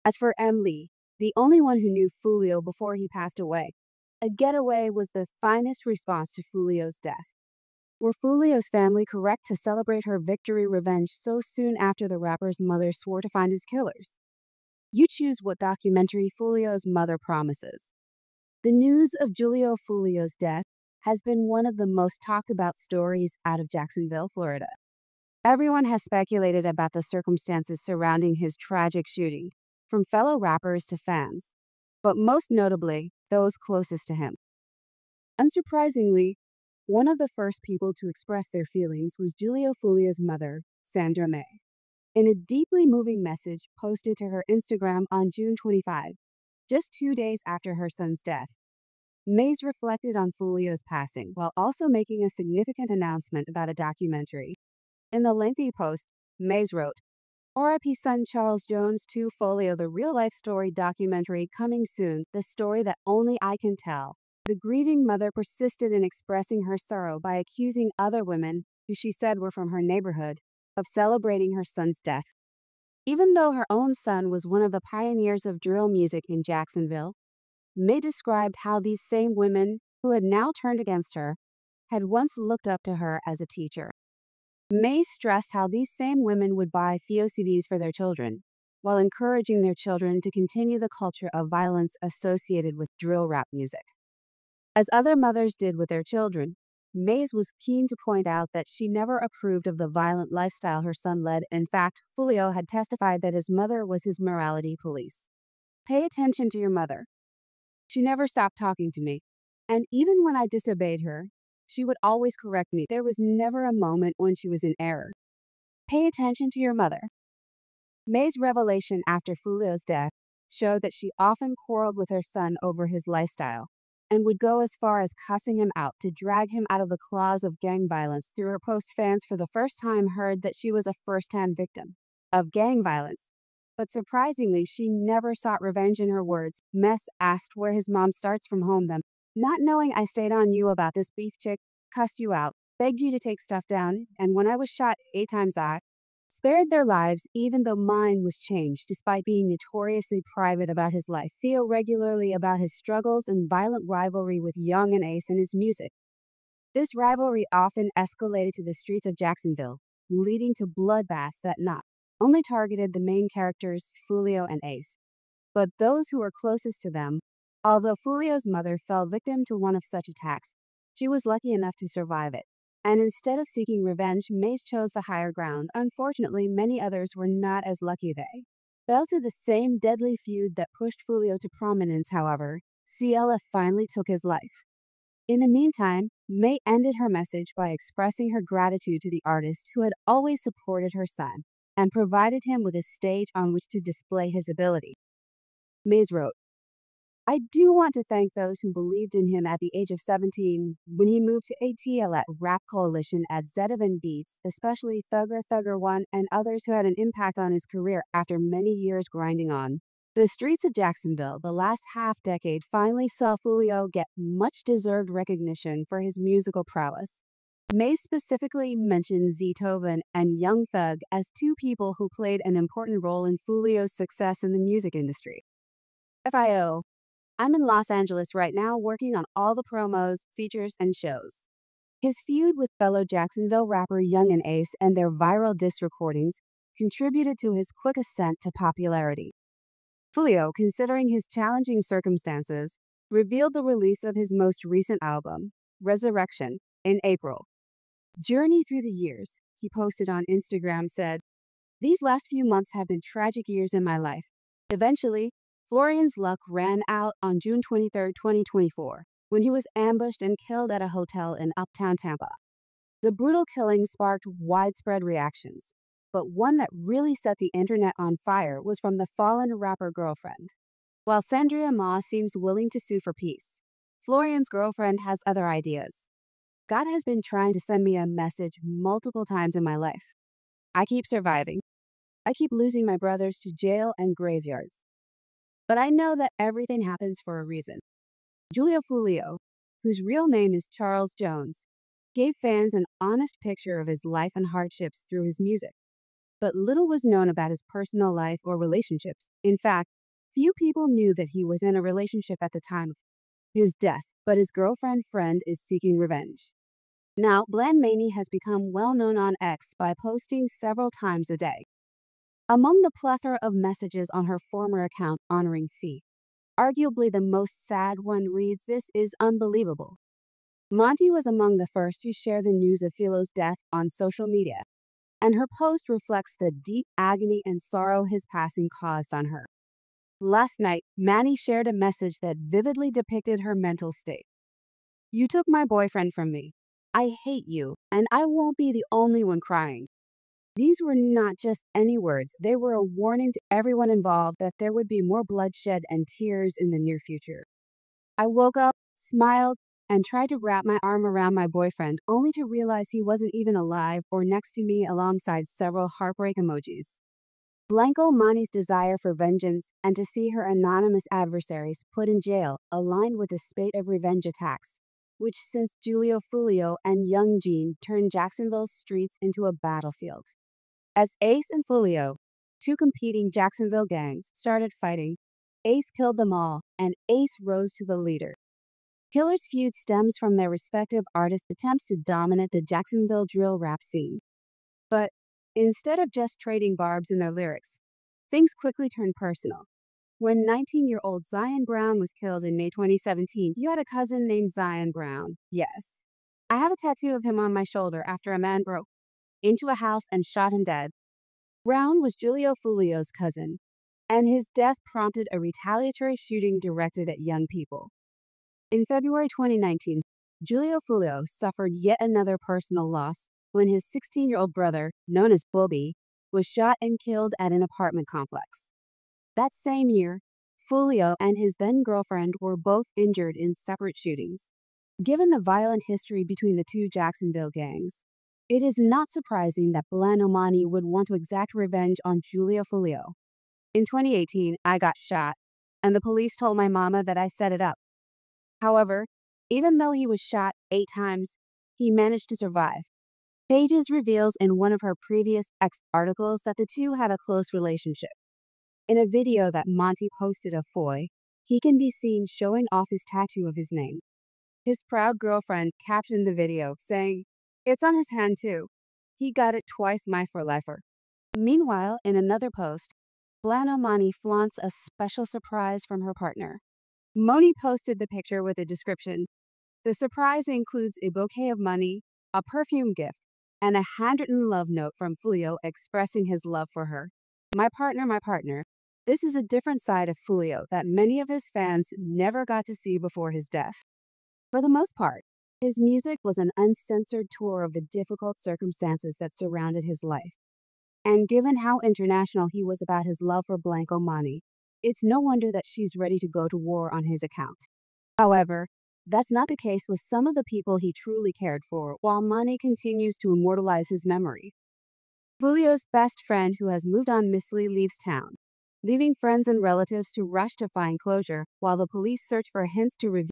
As for Emily, the only one who knew Fulio before he passed away, a getaway was the finest response to Fulio's death. Were Fulio's family correct to celebrate her victory revenge so soon after the rapper's mother swore to find his killers? You choose what documentary Fulio's mother promises. The news of Julio Fulio's death has been one of the most talked about stories out of Jacksonville, Florida. Everyone has speculated about the circumstances surrounding his tragic shooting, from fellow rappers to fans, but most notably, those closest to him. Unsurprisingly, one of the first people to express their feelings was Julio Fulio's mother, Sandra May. In a deeply moving message posted to her Instagram on June 25, just 2 days after her son's death, Mays reflected on Fulio's passing while also making a significant announcement about a documentary. In the lengthy post, Mays wrote, R.I.P. son Charles Jones 2 Folio, the real-life story documentary coming soon, the story that only I can tell. The grieving mother persisted in expressing her sorrow by accusing other women, who she said were from her neighborhood, of celebrating her son's death. Even though her own son was one of the pioneers of drill music in Jacksonville, May described how these same women, who had now turned against her, had once looked up to her as a teacher. May stressed how these same women would buy CDs for their children, while encouraging their children to continue the culture of violence associated with drill rap music. As other mothers did with their children, Mays was keen to point out that she never approved of the violent lifestyle her son led. In fact, Fulio had testified that his mother was his morality police. Pay attention to your mother. She never stopped talking to me, and even when I disobeyed her, she would always correct me. There was never a moment when she was in error. Pay attention to your mother. May's revelation after Fulio's death showed that she often quarreled with her son over his lifestyle and would go as far as cussing him out to drag him out of the claws of gang violence. Through her post, fans for the first time heard that she was a first-hand victim of gang violence. But surprisingly, she never sought revenge. In her words, Mess asked where his mom starts from home them. Not knowing I stayed on you about this beef chick, cussed you out, begged you to take stuff down, and when I was shot 8 times I spared their lives even though mine was changed. Despite being notoriously private about his life, Theo regularly about his struggles and violent rivalry with Young and Ace and his music. This rivalry often escalated to the streets of Jacksonville, leading to bloodbaths that not only targeted the main characters, Fulio and Ace, but those who were closest to them. Although Fulio's mother fell victim to one of such attacks, she was lucky enough to survive it. And instead of seeking revenge, Mace chose the higher ground. Unfortunately, many others were not as lucky. They fell to the same deadly feud that pushed Fulio to prominence. However, CLF finally took his life. In the meantime, May ended her message by expressing her gratitude to the artist who had always supported her son and provided him with a stage on which to display his ability. Mays wrote, I do want to thank those who believed in him at the age of 17 when he moved to ATL at Rap Coalition at Zedovan Beats, especially Thugger 1 and others who had an impact on his career after many years grinding on. The streets of Jacksonville, the last half-decade, finally saw Fulio get much-deserved recognition for his musical prowess. May specifically mentioned Zetoven and Young Thug as two people who played an important role in Fulio's success in the music industry. FIO, I'm in Los Angeles right now working on all the promos, features, and shows. His feud with fellow Jacksonville rapper Young and Ace and their viral diss recordings contributed to his quick ascent to popularity. Fulio, considering his challenging circumstances, revealed the release of his most recent album, Resurrection, in April. Journey through the years, he posted on Instagram, said, These last few months have been tragic years in my life. Eventually, Florian's luck ran out on June 23, 2024, when he was ambushed and killed at a hotel in Uptown Tampa. The brutal killing sparked widespread reactions, but one that really set the internet on fire was from the fallen rapper girlfriend. While Sandria Ma seems willing to sue for peace, Florian's girlfriend has other ideas. God has been trying to send me a message multiple times in my life. I keep surviving. I keep losing my brothers to jail and graveyards. But I know that everything happens for a reason. Julio Fulio, whose real name is Charles Jones, gave fans an honest picture of his life and hardships through his music. but little was known about his personal life or relationships. In fact, few people knew that he was in a relationship at the time of his death, but his girlfriend friend is seeking revenge. Now, Bland Maney has become well known on X by posting several times a day. Among the plethora of messages on her former account honoring Fee, arguably the most sad one reads, "This is unbelievable." Monty was among the first to share the news of Philo's death on social media, and her post reflects the deep agony and sorrow his passing caused on her. Last night, Manny shared a message that vividly depicted her mental state. "You took my boyfriend from me. I hate you, and I won't be the only one crying." These were not just any words, they were a warning to everyone involved that there would be more bloodshed and tears in the near future. "I woke up, smiled, and tried to wrap my arm around my boyfriend, only to realize he wasn't even alive or next to me," alongside several heartbreak emojis. Blanco Mani's desire for vengeance and to see her anonymous adversaries put in jail aligned with the spate of revenge attacks, which since Julio Fulio and Young Gene turned Jacksonville's streets into a battlefield. As Ace and Fulio, two competing Jacksonville gangs, started fighting, Ace killed them all, and Ace rose to the leader. Killers' feud stems from their respective artists' attempts to dominate the Jacksonville drill rap scene. But instead of just trading barbs in their lyrics, things quickly turned personal. When 19-year-old Zion Brown was killed in May 2017, you had a cousin named Zion Brown. Yes. I have a tattoo of him on my shoulder after a man broke into a house and shot him dead. Brown was Julio Fulio's cousin, and his death prompted a retaliatory shooting directed at young people. In February 2019, Julio Fulio suffered yet another personal loss when his 16-year-old brother, known as Bobby, was shot and killed at an apartment complex. That same year, Fulio and his then-girlfriend were both injured in separate shootings. Given the violent history between the two Jacksonville gangs, it is not surprising that Bland Maney would want to exact revenge on Julio Fulio. "In 2018, I got shot, and the police told my mama that I set it up. However, even though he was shot 8 times, he managed to survive." Pages reveals in one of her previous X articles that the two had a close relationship. In a video that Monty posted of Foy, he can be seen showing off his tattoo of his name. His proud girlfriend captioned the video, saying, "It's on his hand too. He got it twice, my for lifer." Meanwhile, in another post, Bland Maney flaunts a special surprise from her partner. Moni posted the picture with a description. The surprise includes a bouquet of money, a perfume gift, and a handwritten love note from Fulio expressing his love for her. My partner. This is a different side of Fulio that many of his fans never got to see before his death. For the most part, his music was an uncensored tour of the difficult circumstances that surrounded his life. And given how international he was about his love for Blanco Maney, it's no wonder that she's ready to go to war on his account. However, that's not the case with some of the people he truly cared for, while Maney continues to immortalize his memory. Fulio's best friend, who has moved on, Miss Lee, leaves town, leaving friends and relatives to rush to find closure while the police search for hints to reveal